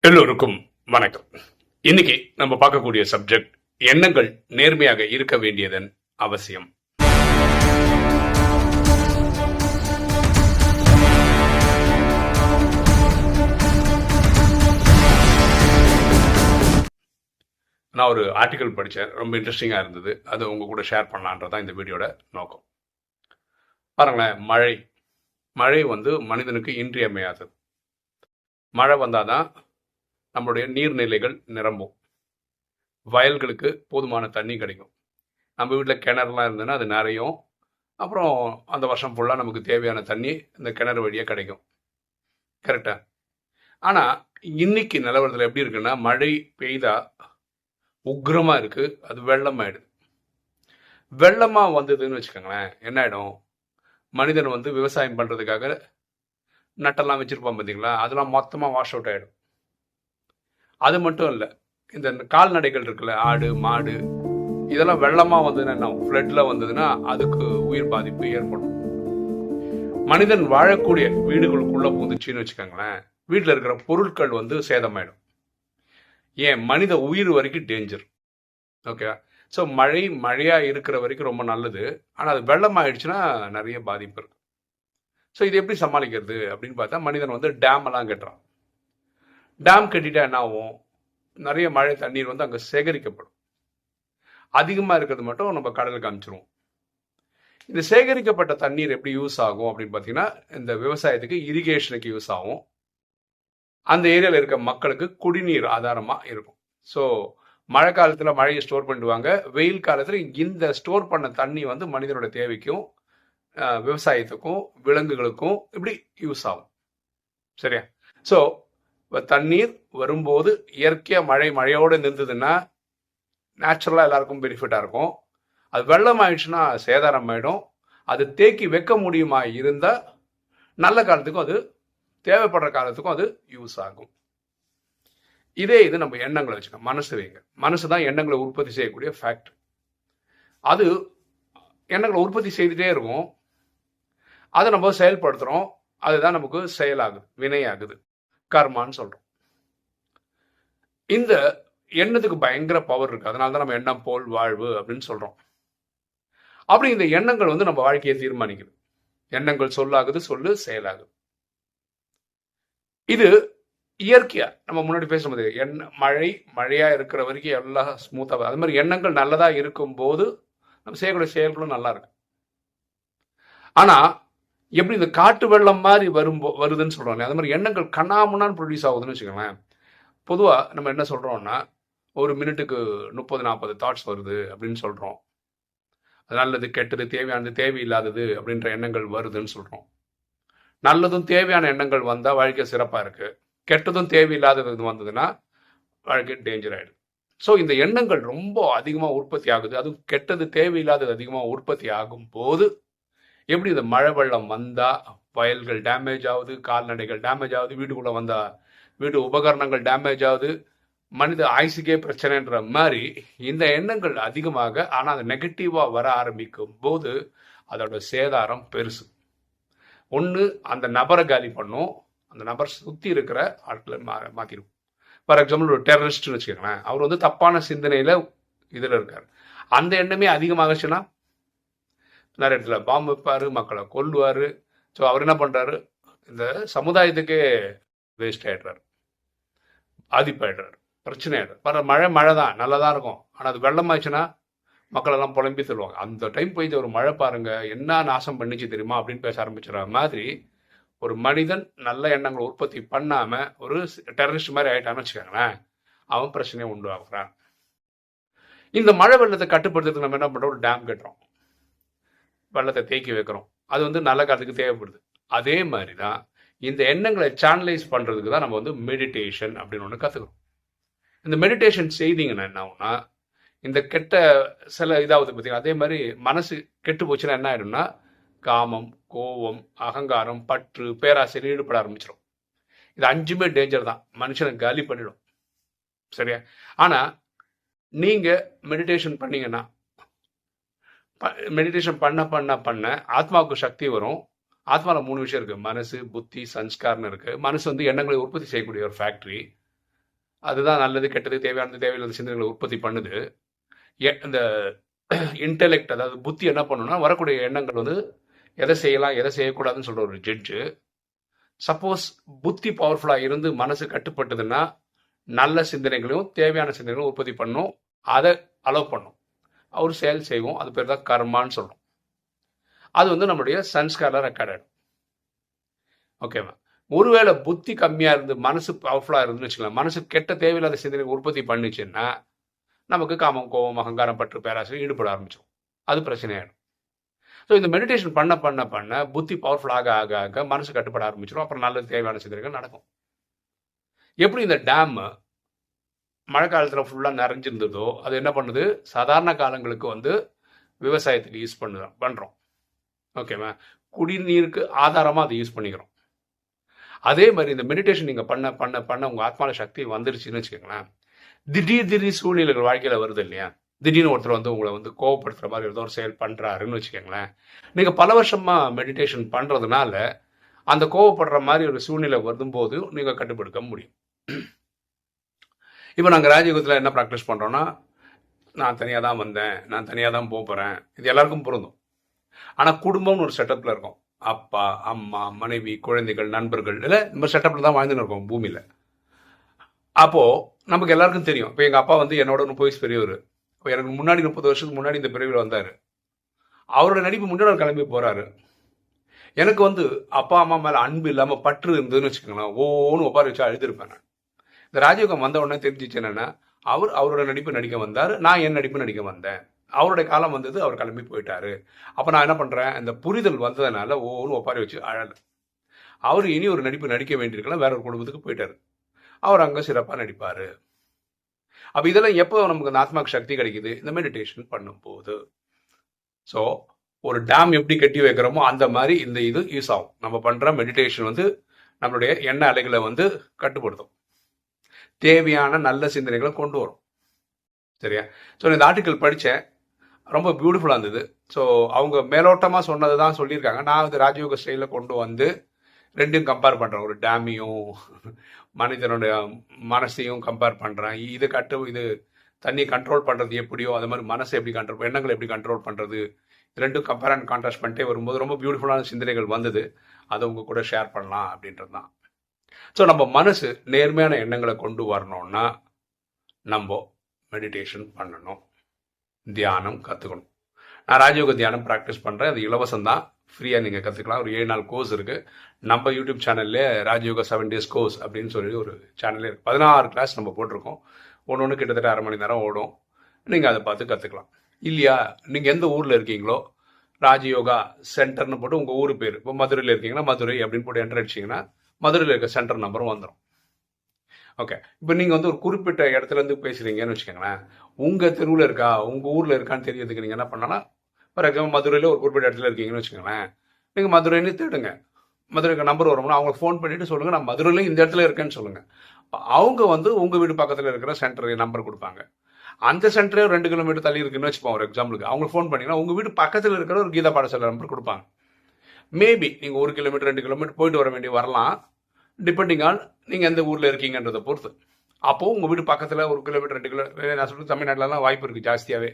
எல்லோருக்கும் வணக்கம். இன்னைக்கு நம்ம பார்க்கக்கூடிய சப்ஜெக்ட் எண்ணங்கள் நேர்மையாக இருக்க வேண்டியதன் அவசியம். நான் ஒரு ஆர்டிக்கல் படித்தேன், ரொம்ப இன்ட்ரெஸ்டிங்காக இருந்தது. அது உங்க கூட ஷேர் பண்ணலான்றதான் இந்த வீடியோட நோக்கம். பாருங்களேன், மழை மனிதனுக்கு இன்றியமையாதது. மழை வந்தாதான் நம்மளுடைய நீர்நிலைகள் நிரம்பும், வயல்களுக்கு போதுமான தண்ணி கிடைக்கும். நம்ம வீட்டில் கிணறுலாம் இருந்ததுன்னா அது நிறையும். அப்புறம் அந்த வருஷம் ஃபுல்லாக நமக்கு தேவையான தண்ணி இந்த கிணறு வழியாக கிடைக்கும். கரெக்டாக? ஆனால் இன்னைக்கு நிலவரத்தில் எப்படி இருக்குன்னா, மழை பெய்தா உக்ரமாக இருக்குது, அது வெள்ளமாயிடுது. வெள்ளமாக வந்ததுன்னு வச்சுக்கோங்களேன், என்ன ஆகிடும்? மனிதன் விவசாயம் பண்ணுறதுக்காக நட்டெல்லாம் வச்சுருப்பான் பார்த்தீங்களா, அதெல்லாம் மொத்தமாக வாஷ் அவுட் ஆகிடும். அது மட்டும் இல்லை, இந்த கால்நடைகள் இருக்குல்ல, ஆடு மாடு, இதெல்லாம் வெள்ளமாக வந்ததுன்னா என்ன, ஃப்ளட்ல வந்ததுன்னா அதுக்கு உயிர் பாதிப்பு ஏற்படும். மனிதன் வாழக்கூடிய வீடுகளுக்குள்ள புந்துச்சின்னு வச்சுக்கோங்களேன், வீட்டில் இருக்கிற பொருட்கள் சேதமாயிடும். ஏன், மனித உயிர் வரைக்கும் டேஞ்சர். ஓகே, ஸோ மழையாக இருக்கிற வரைக்கும் ரொம்ப நல்லது. ஆனால் அது வெள்ளம் ஆயிடுச்சுன்னா நிறைய பாதிப்பு இருக்கு. ஸோ இது எப்படி சமாளிக்கிறது அப்படின்னு பார்த்தா, மனிதன் டேம் எல்லாம் கட்டுறான். டேம் கட்டிட்டா என்ன ஆகும்? நிறைய மழை தண்ணீர் அங்கே சேகரிக்கப்படும். அதிகமாக இருக்கிறது மட்டும் நம்ம கடலுக்கு அனுப்பிச்சிருவோம். இந்த சேகரிக்கப்பட்ட தண்ணீர் எப்படி யூஸ் ஆகும் அப்படின்னு பார்த்தீங்கன்னா, இந்த விவசாயத்துக்கு இரிகேஷனுக்கு யூஸ் ஆகும். அந்த ஏரியாவில் இருக்க மக்களுக்கு குடிநீர் ஆதாரமாக இருக்கும். ஸோ மழை காலத்தில் மழையை ஸ்டோர் பண்ணிடுவாங்க. வெயில் காலத்தில் இந்த ஸ்டோர் பண்ண தண்ணி மனிதனோட தேவைக்கும் விவசாயத்துக்கும் விலங்குகளுக்கும் இப்படி யூஸ் ஆகும். சரியா? ஸோ தண்ணீர் வரும்போது இயற்கையாக மழையோடு நின்றுதுன்னா நேச்சுரலாக எல்லாருக்கும் பெனிஃபிட்டாக இருக்கும். அது வெள்ளம் ஆயிடுச்சுன்னா சேதாரம் ஆகிடும். அது தேக்கி வைக்க முடியுமா இருந்தால் நல்ல காலத்துக்கும் அது தேவைப்படுற காலத்துக்கும் அது யூஸ் ஆகும். இது நம்ம எண்ணங்களை வச்சுக்கோங்க, மனசு வைங்க. மனசு தான் எண்ணங்களை உற்பத்தி செய்யக்கூடிய ஃபேக்டரி. அது எண்ணங்களை உற்பத்தி செய்துட்டே இருக்கும். அதை நம்ம செயல்படுத்துகிறோம், அதுதான் நமக்கு செயலாகுது, வினையாகுது, கர்மான்னு சொல்றோம். இந்த எண்ணத்துக்கு பயங்கர பவர் இருக்கு. அதனால தான் நம்ம எண்ணம் போல் வாழ்வு அப்படின்னு சொல்றோம். அப்படி இந்த எண்ணங்கள் நம்ம வாழ்க்கையை தீர்மானிக்குது. எண்ணங்கள் சொல்லாகுது, சொல்லு செயலாகுது. இது இயற்கையா நம்ம முன்னாடி பேசும்போது மழையா இருக்கிற வரைக்கும் எல்லாம் ஸ்மூத்தா, அது மாதிரி எண்ணங்கள் நல்லதா இருக்கும் போது நம்ம செய்யக்கூடிய செயல்களும் நல்லா இருக்கு. ஆனா எப்படி இந்த காட்டு வெள்ளம் மாதிரி வருதுன்னு சொல்றோம், அது மாதிரி எண்ணங்கள் கண்ணாமுன்னான்னு ப்ரொடியூஸ் ஆகுதுன்னு வச்சுக்கோங்களேன். பொதுவாக நம்ம என்ன சொல்றோம்னா, ஒரு மினிட்டுக்கு 30-40 தாட்ஸ் வருது அப்படின்னு சொல்றோம். நல்லது கெட்டது தேவையானது தேவையில்லாதது அப்படின்ற எண்ணங்கள் வருதுன்னு சொல்றோம். நல்லதும் தேவையான எண்ணங்கள் வந்தால் வாழ்க்கை சிறப்பாக இருக்கு. கெட்டதும் தேவையில்லாதது வந்ததுன்னா வாழ்க்கை டேஞ்சர் ஆயிடுது. ஸோ இந்த எண்ணங்கள் ரொம்ப அதிகமாக உற்பத்தி ஆகுது. அதுவும் கெட்டது தேவையில்லாதது அதிகமாக உற்பத்தி ஆகும் போது எப்படி இந்த மழை வெள்ளம் வந்தால் வயல்கள் டேமேஜ் ஆகுது, கால்நடைகள் டேமேஜ் ஆகுது, வீட்டுக்குள்ளே வந்தால் வீட்டு உபகரணங்கள் டேமேஜ் ஆகுது, மனித ஆயுசுக்கே பிரச்சனைன்ற மாதிரி இந்த எண்ணங்கள் அதிகமாக, ஆனால் அது நெகட்டிவாக வர ஆரம்பிக்கும் போது அதோட சேதாரம் பெருசு. ஒன்று அந்த நபரை காலி பண்ணும், அந்த நபர் சுற்றி இருக்கிற ஆட்களை மாற்றிடும். ஃபார் எக்ஸாம்பிள் ஒரு டெரரிஸ்ட்னு வச்சுக்கோங்களேன், அவர் தப்பான சிந்தனையில் இதில் இருக்கார். அந்த எண்ணமே அதிகமாகச்சுன்னா நிறைய இடத்துல பாம்பு வைப்பார், மக்களை கொல்லுவார். ஸோ அவர் என்ன பண்ணுறாரு, இந்த சமுதாயத்துக்கே வேஸ்ட் ஆகிடுறாரு, பாதிப்பாயிடுறாரு, பிரச்சனை ஆகிடுறாரு. மழை தான் நல்லதாக இருக்கும், ஆனால் அது வெள்ளமாச்சுன்னா மக்களெல்லாம் புலம்பி தருவாங்க. அந்த டைம் போய் ஒரு மழை பாருங்க என்ன நாசம் பண்ணிச்சு தெரியுமா அப்படின்னு பேச ஆரம்பிச்சிடுற மாதிரி ஒரு மனிதன் நல்ல எண்ணங்களை உற்பத்தி பண்ணாமல் ஒரு டெரரிஸ்ட் மாதிரி ஆகிட்டான்னு வச்சுக்கோங்களேன், அவன் பிரச்சனையை உண்டு ஆகுறான். இந்த மழை வெள்ளத்தை கட்டுப்படுத்துறதுக்கு நம்ம என்ன பண்ணுறோம், ஒரு டேம் கட்டுறோம், வெள்ளத்தை தேக்கி வைக்கிறோம். அது நல்ல காலத்துக்கு தேவைப்படுது. அதே மாதிரி தான் இந்த எண்ணங்களை சேனலைஸ் பண்ணுறதுக்கு தான் நம்ம மெடிடேஷன் அப்படின்னு ஒன்று கற்றுக்கிறோம். இந்த மெடிடேஷன் செய்தீங்கன்னா என்ன ஆகும்னா, இந்த கெட்ட சில இதாவது பார்த்தீங்கன்னா, அதே மாதிரி மனசு கெட்டு போச்சுன்னா என்ன ஆயிடும்னா, காமம், கோபம், அகங்காரம், பற்று, பேராசையில் ஈடுபட ஆரம்பிச்சிடும். இது 5மே டேஞ்சர் தான், மனுஷனை காலி பண்ணிடும். சரியா? ஆனால் நீங்கள் மெடிடேஷன் பண்ணீங்கன்னா, மெடிடேஷன் பண்ண பண்ண பண்ண ஆத்மாவுக்கு சக்தி வரும். ஆத்மாவில் 3 விஷயம் இருக்குது, மனசு, புத்தி, சன்ஸ்கார்னு இருக்குது. மனசு எண்ணங்களை உற்பத்தி செய்யக்கூடிய ஒரு ஃபேக்ட்ரி. அதுதான் நல்லது கெட்டது தேவையானது தேவையில்லாத சிந்தனைகளை உற்பத்தி பண்ணுது. இந்த இன்டெலெக்ட் அதாவது புத்தி என்ன பண்ணுன்னா வரக்கூடிய எண்ணங்கள் வந்து எதை செய்யலாம் எதை செய்யக்கூடாதுன்னு சொல்கிற ஒரு ஜட்ஜு. சப்போஸ் புத்தி பவர்ஃபுல்லாக இருந்து மனசு கட்டுப்பட்டதுன்னா நல்ல சிந்தனைகளையும் தேவையான சிந்தனைகளையும் உற்பத்தி பண்ணும், அதை அலோவ் பண்ணும். அவர் செயல் செய்வோம், அது பேர் தான் கர்மான்னு சொல்கிறோம். அது வந்து நம்மளுடைய சன்ஸ்காரில் ரெக்கார்ட் ஆகிடும். ஓகேவா? ஒருவேளை புத்தி கம்மியாக இருந்து மனசு பவர்ஃபுல்லாக இருந்துன்னு வச்சுக்கலாம், மனசு கெட்ட தேவையில்லாத சிந்தனை உற்பத்தி பண்ணிச்சுன்னா நமக்கு காமம் கோபம் அகங்காரம் பற்று பேராசை ஈடுபட ஆரம்பிச்சிடும். அது பிரச்சனையாயிடும். ஸோ இந்த மெடிடேஷன் பண்ண பண்ண பண்ண புத்தி பவர்ஃபுல் ஆக ஆக ஆக மனசு கட்டுப்பட ஆரம்பிச்சிடும். அப்புறம் நல்லது தேவையான சிந்தனைகள் நடக்கும். எப்படி இந்த டேம் மழை காலத்தில் ஃபுல்லாக நிறைஞ்சிருந்ததோ அது என்ன பண்ணுது, சாதாரண காலங்களுக்கு வந்து விவசாயத்துக்கு யூஸ் பண்ணுறோம். ஓகேவா? குடிநீருக்கு ஆதாரமாக அதை யூஸ் பண்ணிக்கிறோம். அதே மாதிரி இந்த மெடிடேஷன் நீங்கள் பண்ண பண்ண பண்ண உங்கள் ஆத்மால சக்தி வந்துருச்சுன்னு வச்சுக்கோங்களேன், திடீர் சூழ்நிலைகள் வாழ்க்கையில் வருது இல்லையா? திடீர்னு ஒருத்தர் வந்து உங்களை வந்து கோவப்படுத்துகிற மாதிரி ஏதோ ஒரு செயல் பண்ணுறாருன்னு வச்சுக்கோங்களேன், நீங்கள் பல வருஷமாக மெடிடேஷன் பண்ணுறதுனால அந்த கோவப்படுற மாதிரி ஒரு சூழ்நிலை வரும்போது நீங்கள் கட்டுப்படுத்த முடியும். இப்போ நாங்கள் ராஜயோகத்தில் என்ன ப்ராக்டிஸ் பண்ணுறோன்னா, நான் தனியாக தான் வந்தேன், நான் தனியாக தான் போகிறேன், இது எல்லாருக்கும் பொருந்தும். ஆனால் குடும்பம்னு ஒரு செட்டப்பில் இருக்கும். அப்பா அம்மா மனைவி குழந்தைகள் நண்பர்கள் இல்லை இந்த மாதிரி செட்டப்பில் தான் வாழ்ந்துன்னு இருக்கோம் பூமியில். அப்போது நமக்கு எல்லாருக்கும் தெரியும். இப்போ எங்கள் அப்பா வந்து என்னோட 30 வயசு பெரியவர். இப்போ எனக்கு முன்னாடி 30 வருஷத்துக்கு முன்னாடி இந்த பிரிவில் வந்தார். அவரோட நடிப்பு முன்னாடி கிளம்பி போகிறாரு. எனக்கு வந்து அப்பா அம்மா மேலே அன்பு இல்லாமல் பற்று இருந்ததுன்னு வச்சுக்கோங்களேன், ஒவ்வொன்று ஒப்பாரி வச்சு அழுதுருப்பேன் நான். இந்த ராஜயோகம் வந்த உடனே தெரிஞ்சிச்சு என்னென்னா, அவரோட நடிப்பு நடிக்க வந்தார், நான் என் நடிப்பு நடிக்க வந்தேன். அவருடைய காலம் வந்தது, அவர் கிளம்பி போயிட்டாரு. அப்போ நான் என்ன பண்ணுறேன், இந்த புரிதல் வந்ததுனால ஒவ்வொன்று ஒப்பாரி வச்சு அழலை. அவர் இனி ஒரு நடிப்பு நடிக்க வேண்டியிருக்கலாம், வேற ஒரு குடும்பத்துக்கு போயிட்டார். அவர் அங்கே சிறப்பாக நடிப்பார். அப்போ இதெல்லாம் எப்போ நமக்கு அந்த ஆத்மாக்கு சக்தி கிடைக்குது, இந்த மெடிடேஷன் பண்ணும்போது. ஸோ ஒரு டேம் எப்படி கட்டி வைக்கிறோமோ அந்த மாதிரி இந்த இது யூஸ் ஆகும். நம்ம பண்ணுற மெடிடேஷன் வந்து நம்மளுடைய எண்ண அலைகளை வந்து கட்டுப்படுத்தும், தேவையான நல்ல சிந்தனைகளை கொண்டு வரும். சரியா? ஸோ இந்த ஆர்டிக்கல் படித்தேன், ரொம்ப பியூட்டிஃபுல்லாக இருந்தது. ஸோ அவங்க மேலோட்டமாக சொன்னது தான் சொல்லியிருக்காங்க. நான் வந்து ராஜயோக ஸ்டைலில் கொண்டு வந்து ரெண்டையும் கம்பேர் பண்ணுறேன். ஒரு டேமையும் மனிதனுடைய மனசையும் கம்பேர் பண்ணுறேன். இது தண்ணி கண்ட்ரோல் பண்ணுறது எப்படியோ அது மாதிரி மனசை எப்படி கண்ட்ரோல், எண்ணங்களை எப்படி கண்ட்ரோல் பண்ணுறது, ரெண்டும் கம்பேர் அண்ட் கான்ட்ராஸ்ட் பண்ணிட்டே வரும்போது ரொம்ப பியூட்டிஃபுல்லான சிந்தனைகள் வந்தது. அதை உங்க கூட ஷேர் பண்ணலாம் அப்படின்றது தான். ஸோ நம்ம மனசு நேர்மையான எண்ணங்களை கொண்டு வரணும்னா நம்ம மெடிடேஷன் பண்ணணும், தியானம் கற்றுக்கணும். நான் ராஜயோக தியானம் ப்ராக்டிஸ் பண்ணுறேன். அது இலவசம் தான், ஃப்ரீயாக நீங்கள் கற்றுக்கலாம். ஒரு 7 நாள் கோர்ஸ் இருக்குது. நம்ம யூடியூப் சேனல்லே ராஜயோகா 7 days கோர்ஸ் அப்படின்னு சொல்லி ஒரு சேனல்லே இருக்குது. 16 கிளாஸ் நம்ம போட்டிருக்கோம். ஒன்று கிட்டத்தட்ட 1/2 மணி நேரம் ஓடும். நீங்கள் அதை பார்த்து கற்றுக்கலாம். இல்லையா, நீங்கள் எந்த ஊரில் இருக்கீங்களோ ராஜயோகா சென்டர்னு போட்டு உங்கள் ஊர் பேர், இப்போ மதுரையில் இருக்கீங்கன்னா மதுரை அப்படின்னு போட்டு என்டர் அடிச்சிங்கன்னா மதுரையில் இருக்க சென்டர் நம்பரும் வந்துடும். ஓகே, இப்போ நீங்கள் வந்து ஒரு குறிப்பிட்ட இடத்துலேருந்து பேசுகிறீங்கன்னு வச்சுக்கோங்களேன், உங்கள் தெருவில் இருக்கா உங்கள் ஊரில் இருக்கான்னு தெரியறதுக்கு நீங்கள் என்ன பண்ணனா, ஃபார் எக்ஸாம்பிள் மதுரையில் ஒரு குறிப்பிட்ட இடத்துல இருக்கீங்கன்னு வச்சுக்கோங்களேன், நீங்கள் மதுரைன்னு தேடுங்க. மதுரைக்கு நம்பர் வரும்னா அவங்களுக்கு ஃபோன் பண்ணிவிட்டு சொல்லுங்கள், நான் மதுரையிலையும் இந்த இடத்துல இருக்கேன்னு சொல்லுங்கள். அவங்க வந்து உங்கள் வீடு பக்கத்தில் இருக்கிற சென்டர் நம்பர் கொடுப்பாங்க. அந்த சென்டரே 2 கிலோமீட்டர் தள்ளி இருக்குன்னு வச்சுப்போம் ஒரு எக்ஸாம்பிளுக்கு. அவங்க ஃபோன் பண்ணிங்கன்னா உங்கள் வீடு பக்கத்தில் இருக்கிற ஒரு கீதா பாடசாலை நம்பர் கொடுப்பாங்க. மேபி நீங்கள் 1 கிலோமீட்டர் 2 கிலோமீட்டர் போயிட்டு வர வேண்டி வரலாம், டிபெண்டிங் ஆன் நீங்கள் எந்த ஊரில் இருக்கீங்கன்றதை பொறுத்து. அப்போது உங்கள் வீடு பக்கத்தில் 1 கிலோமீட்டர் 2 கிலோமீட்டர், நான் சொல்கிறது தமிழ்நாட்டிலலாம் வாய்ப்பு இருக்குது ஜாஸ்தியாகவே.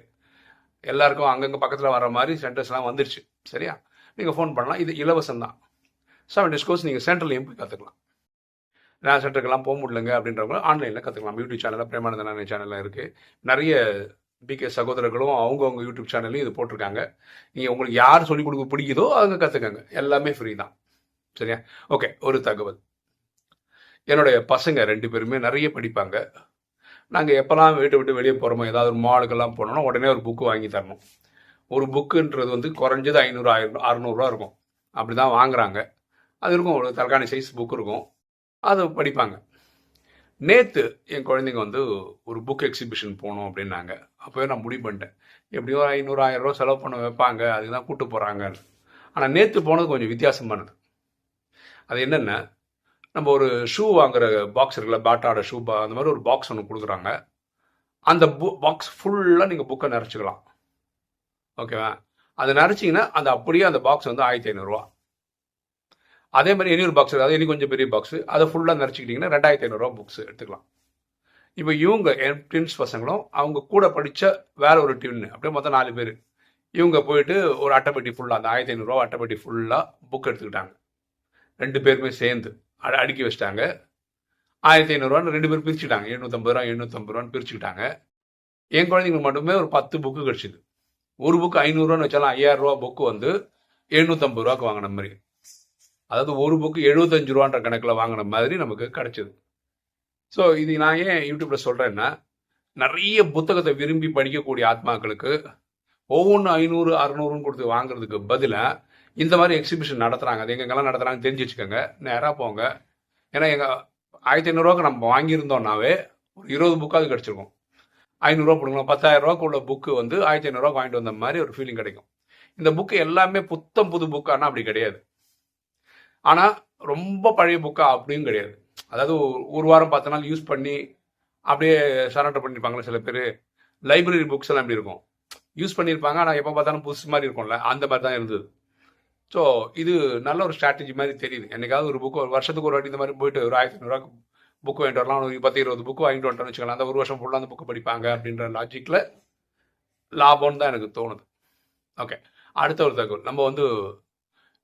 எல்லாருக்கும் அங்கங்கே பக்கத்தில் வர மாதிரி சென்டர்ஸ்லாம் வந்துருச்சு. சரியா? நீங்கள் ஃபோன் பண்ணலாம். இது இலவசம் தான். 7 days கோர்ஸ் நீங்கள் சென்டர்லையும் போய் கற்றுக்கலாம். நான் சென்டருக்கெல்லாம் போக முடியலங்க அப்படின்றவங்க ஆன்லைனில் கற்றுக்கலாம். யூடியூப் சேனலில் பிரேமானந்தன் சேனலில் இருக்குது. நிறைய பிகே சகோதரர்களும் அவங்கவுங்க யூடியூப் சேனல்லையும் இது போட்டிருக்காங்க. நீங்கள் உங்களுக்கு யார் சொல்லிக் கொடுக்க பிடிக்குதோ அவங்க கற்றுக்கங்க. எல்லாமே ஃப்ரீ தான். சரியா? ஓகே, ஒரு தகவல். என்னுடைய பசங்க 2 பேருமே நிறைய படிப்பாங்க. நாங்கள் எப்போல்லாம் வீட்டை விட்டு வெளியே போகிறோமோ, ஏதாவது ஒரு மாலுக்கெல்லாம் போனோம்னா உடனே ஒரு புக்கு வாங்கி தரணும். ஒரு புக்குன்றது வந்து குறைஞ்சது 500 600 இருக்கும். அப்படி தான் வாங்குறாங்க. அது இருக்கும், ஒரு தலகாணி சைஸ் புக் இருக்கும், அது படிப்பாங்க. நேற்று என் குழந்தைங்க வந்து ஒரு புக் எக்ஸிபிஷன் போகணும் அப்படின்னாங்க. அப்போவே நான் முடிவு பண்ணிட்டேன், எப்படியோ 500 1000 ரூபா செலவு பண்ண வைப்பாங்க, அதுக்கு தான் கூப்பிட்டு போகிறாங்க. ஆனால் நேற்று போனது கொஞ்சம் வித்தியாசமானது. அது என்னென்ன, நம்ம ஒரு ஷூ வாங்குற பாக்ஸ் இருக்குல்ல, பாட்டாவோட ஷூ அந்த மாதிரி ஒரு பாக்ஸ் ஒன்று கொடுக்குறாங்க. அந்த பாக்ஸ் ஃபுல்லாக நீங்கள் புக்கை நிறச்சிக்கலாம். ஓகேவா? அதை நிறச்சிங்கன்னா அந்த அப்படியே அந்த பாக்ஸ் வந்து 1500 ரூபா. அதே மாதிரி இனி ஒரு பாக்ஸ், அதாவது இனி கொஞ்சம் பெரிய பாக்ஸ், அதை ஃபுல்லாக நிறச்சிக்கிட்டிங்கன்னா 2500 ரூபா புக்ஸ் எடுத்துக்கலாம். இப்போ இவங்க என் ட்வின்ஸ் பசங்களும் அவங்க கூட படித்த வேற ஒரு ட்வின்னு அப்படியே மொத்தம் 4 பேர். இவங்க போயிட்டு ஒரு அட்டைப்பெட்டி ஃபுல்லாக அந்த 1500 அட்டைப்பெட்டி ஃபுல்லாக புக் எடுத்துக்கிட்டாங்க. 2 பேருமே சேர்ந்து அடுக்கி வச்சிட்டாங்க. 1500 2 பேரும் பிரிச்சுக்கிட்டாங்க. 750 750 பிரிச்சுக்கிட்டாங்க. என் குழந்தைங்களுக்கு மட்டுமே ஒரு 10 புக்கு கிடச்சிது. ஒரு புக்கு 500 வச்சாலும் 5000 புக்கு வந்து 750 வாங்கின மாதிரி. அதாவது ஒரு புக்கு 75 கணக்கில் வாங்கின மாதிரி நமக்கு கிடைச்சிது. ஸோ இது நான் ஏன் யூடியூப்ல சொல்றேன்னா, நிறைய புத்தகத்தை விரும்பி படிக்கக்கூடிய ஆத்மாக்களுக்கு ஒவ்வொன்று 500 600 கொடுத்து வாங்குறதுக்கு பதிலாக இந்த மாதிரி எக்ஸிபிஷன் நடத்துறாங்க. அது எங்கெங்கெல்லாம் நடத்துறாங்க தெரிஞ்சு வச்சுக்கோங்க. நேராக போங்க. ஏன்னா எங்கள் 1500 நம்ம வாங்கியிருந்தோம்னாவே ஒரு 20 புக்காவது கிடச்சிருக்கும். 500 போடுங்களா, 10,000 உள்ள புக்கு வந்து 1500 வாங்கிட்டு வந்த மாதிரி ஒரு ஃபீலிங் கிடைக்கும். இந்த புக்கு எல்லாமே புத்தம் புது புக்கானா அப்படி கிடையாது. ஆனால் ரொம்ப பழைய புக்கா அப்படியும் கிடையாது. அதாவது ஒரு வாரம் 10 நாள் யூஸ் பண்ணி அப்படியே சரண்டர் பண்ணியிருப்பாங்களே சில பேர். லைப்ரரி புக்ஸ் எல்லாம் எப்படி இருக்கும், யூஸ் பண்ணியிருப்பாங்க ஆனால் எப்போ பார்த்தாலும் புதுசு மாதிரி இருக்கும்ல, அந்த மாதிரி தான் இருந்தது. ஸோ இது நல்ல ஒரு ஸ்ட்ராட்டஜி மாதிரி தெரியுது. என்னைக்காவது ஒரு புக்கு ஒரு வருஷத்துக்கு ஒரு வாட்டி இந்த மாதிரி போயிட்டு ஒரு 1500 புக்கு வாங்கிட்டு வரலாம், ஒரு 10-20 புக்கு வாங்கிட்டு வந்துட்டோம்னு வச்சுக்கலாம். அந்த ஒரு வருஷம் ஃபுல்லாக அந்த புக்கு படிப்பாங்க அப்படின்ற லாஜிக்கில் லாபம்னு தான் எனக்கு தோணுது. ஓகே, அடுத்த ஒரு தகவல். நம்ம வந்து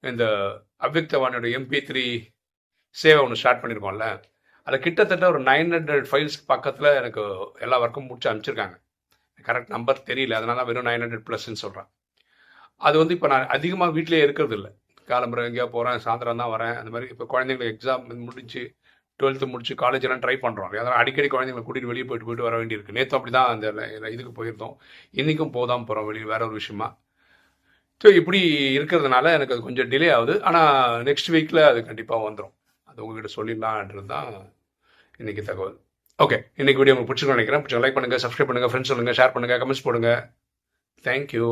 இந்த அவ்யக்தவாணியோட MP3 சேவை ஒன்று ஸ்டார்ட் பண்ணியிருக்கோம்ல, அதில் கிட்டத்தட்ட ஒரு 900 ஃபைல்ஸ் பக்கத்தில் எனக்கு எல்லா ஒர்க்கும் முடிச்சு அனுப்பிச்சிருக்காங்க. கரெக்ட் நம்பர் தெரியல, அதனால வெறும் 900+ன்னு சொல்கிறேன். அது வந்து இப்போ நான் அதிகமாக வீட்டிலே இருக்கிறது இல்லை. காலம்புரை எங்கேயா போகிறேன், சாயந்தரம் தான் வரேன். அந்த மாதிரி இப்போ குழந்தைங்களுக்கு எக்ஸாம் முடிச்சு 12th முடிச்சு காலேஜெல்லாம் ட்ரை பண்ணுறோம். அதனால் அடிக்கடி குழந்தைங்களை கூட்டிகிட்டு வெளியே போயிட்டு வர வேண்டியிருக்கு. நேற்று அப்படி தான் அந்த இதுக்கு போயிருந்தோம். இன்றைக்கும் போதான் போகிறோம் வெளியே வேற ஒரு விஷயமா. ஸோ இப்படி இருக்கிறதுனால எனக்கு அது கொஞ்சம் டிலே ஆகுது. ஆனால் நெக்ஸ்ட் வீக்கில் அது கண்டிப்பாக வந்துடும். அது உங்ககிட்ட சொல்லிடலான்றது தான் இன்றைக்கி தகவல். ஓகே, இன்றைக்கி வீடியோ உங்களுக்கு பிடிச்சிருக்கோம் நினைக்கிறேன். பிடிச்ச லைக் பண்ணுங்கள், சப்ஸ்கிரைப் பண்ணுங்கள், ஃப்ரெண்ட்ஸ் சொல்லுங்கள், ஷேர் பண்ணுங்கள், கமெண்ட்ஸ் போடுங்க. தேங்க்யூ.